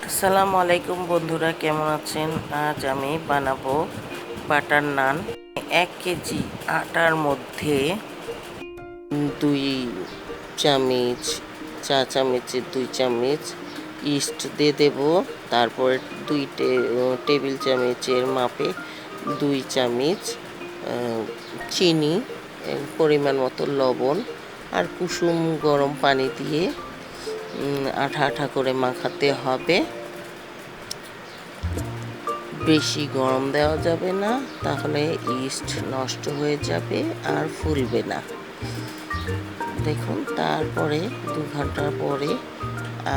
আসসালামু আলাইকুম বন্ধুরা, কেমন আছেন? আজ আমি বানাবো বাটার নান। 1 কেজি আটার মধ্যে 2 চামচ, চা চামচের 2 চামচ ইস্ট দিয়ে দেব। তারপরে 2 টেবিল চামচের মাপে 2 চামচ চিনি, পরিমাণ মতো লবণ আর কুসুম গরম পানি দিয়ে আঠা আঠা করে মাখাতে হবে। বেশি গরম দেওয়া যাবে না, তাহলে ইস্ট নষ্ট হয়ে যাবে আর ফুলবে না। দেখুন, তারপরে 2 ঘন্টা পরে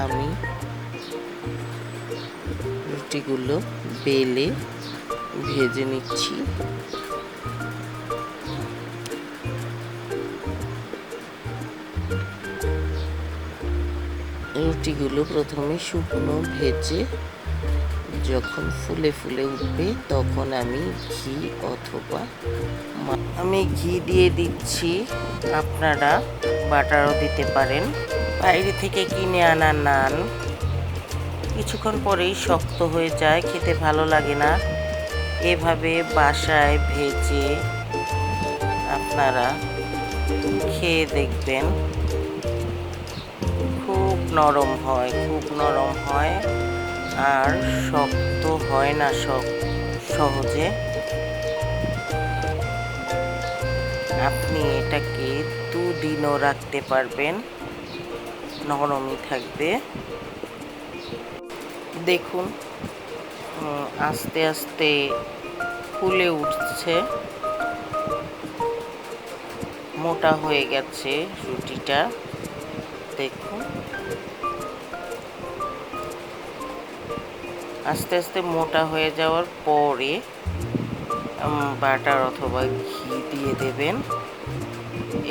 আমি রুটিগুলো বেলে ভেজে নিচ্ছি। রুটিগুলো প্রথমে শুকনো ভেজে যখন ফুলে ফুলে উঠবে তখন আমি ঘি অথবা আমি ঘি দিয়ে দিচ্ছি। আপনারা বাটারও দিতে পারেন। বাইরে থেকে কিনে আনা নান কিছুক্ষণ পরেই শক্ত হয়ে যায়, খেতে ভালো লাগে না। এভাবে বাসায় ভেজে আপনারা খেয়ে দেখবেন, খুব নরম হয় আর শক্ত হয় না সহজে। আপনি এটাকে 2 দিনও রাখতে পারবেন, নরমই থাকবে। দেখুন, আস্তে আস্তে ফুলে উঠছে, মোটা হয়ে গেছে রুটিটা। দেখুন, আস্তে আস্তে মোটা হয়ে যাওয়ার পরে বাটার অথবা ঘি দিয়ে দেবেন।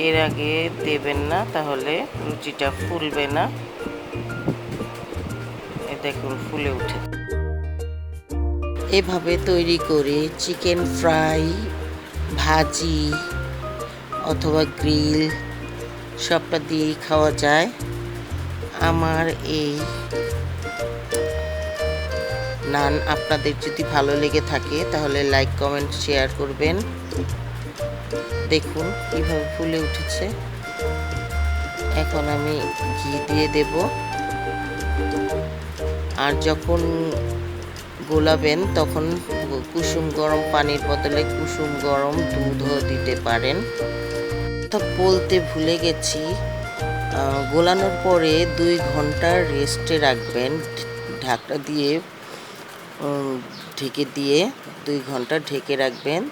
এর আগে দেবেন না, তাহলে রুটিটা ফুলবে না। দেখুন, ফুলে উঠে। এভাবে তৈরি করে চিকেন ফ্রাই, ভাজি অথবা গ্রিল সবটা দিয়েই খাওয়া যায়। আমার এই নান আপনাদের যদি ভালো লেগে থাকে তাহলে লাইক, কমেন্ট, শেয়ার করবেন। দেখুন কিভাবে ফুলে উঠেছে। এখন আমি ঘি দিয়ে দেব, আর যখন গোলাবেন তখন কুসুম গরম পানির বদলে কুসুম গরম দুধও দিতে পারেন। তা বলতে ভুলে গেছি, গোলানোর পরে 2 ঘন্টা রেস্টে রাখবেন। ঢাকনা দিয়ে ঢেকে দিয়ে 2 ঘন্টা ঢেকে রাখবেন।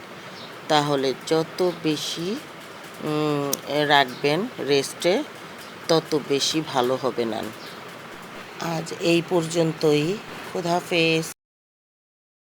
তাহলে যত বেশি রাখবেন রেস্টে, তত বেশি ভালো হবে নান। আজ এই পর্যন্তই। খোদা হাফেজ।